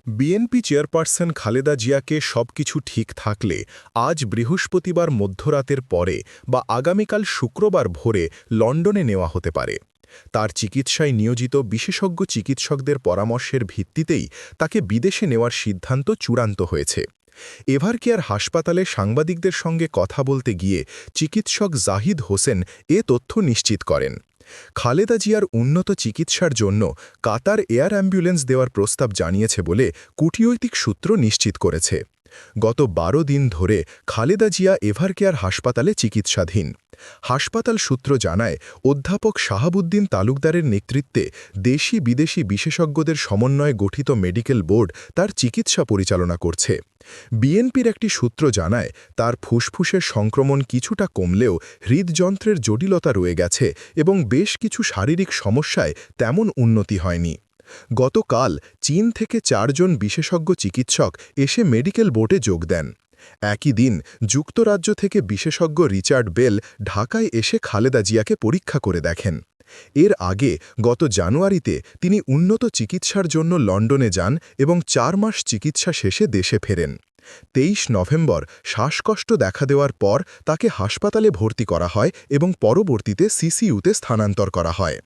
BNP chairperson Khaleda জিয়াকে সবকিছু ঠিক থাকলে আজ বৃহস্পতিবার মধ্যরাতের পরে বা আগামীকাল শুক্রবার ভোরে লন্ডনে নেওয়া হতে পারে। তার চিকিৎসায় নিয়োজিত বিশেষজ্ঞ চিকিৎসকদের পরামর্শের ভিত্তিতেই তাকে বিদেশে নেওয়ার সিদ্ধান্ত চূড়ান্ত হয়েছে। এভারকেয়ার হাসপাতালে সাংবাদিকদের সঙ্গে কথা বলতে গিয়ে চিকিৎসক জাহিদ হোসেন এ তথ্য নিশ্চিত করেন। খালেদা জিয়ার উন্নত চিকিৎসার জন্য কাতার এয়ার অ্যাম্বুলেন্স দেওয়ার প্রস্তাব জানিয়েছে বলে কূটনৈতিক সূত্র নিশ্চিত করেছে। গত ১২ দিন ধরে খালেদা জিয়া এভারকেয়ার হাসপাতালে চিকিৎসাধীন। হাসপাতাল সূত্র জানায়, অধ্যাপক শাহাবুদ্দিন তালুকদারের নেতৃত্বে দেশি বিদেশি বিশেষজ্ঞদের সমন্বয়ে গঠিত মেডিকেল বোর্ড তার চিকিৎসা পরিচালনা করছে। বিএনপির একটি সূত্র জানায়, তার ফুসফুসের সংক্রমণ কিছুটা কমলেও হৃদযন্ত্রের জটিলতা রয়ে গেছে এবং বেশ কিছু শারীরিক সমস্যায় তেমন উন্নতি হয়নি। গতকাল চীন থেকে ৪ জন বিশেষজ্ঞ চিকিৎসক এসে মেডিকেল বোর্ডে যোগ দেন। একই দিন যুক্তরাজ্য থেকে বিশেষজ্ঞ রিচার্ড বেল ঢাকায় এসে খালেদা জিয়াকে পরীক্ষা করে দেখেন। এর আগে গত জানুয়ারিতে তিনি উন্নত চিকিৎসার জন্য লন্ডনে যান এবং ৪ মাস চিকিৎসা শেষে দেশে ফেরেন। ২৩ নভেম্বর শ্বাসকষ্ট দেখা দেওয়ার পর তাকে হাসপাতালে ভর্তি করা হয় এবং পরবর্তীতে সিসিইউতে স্থানান্তর করা হয়।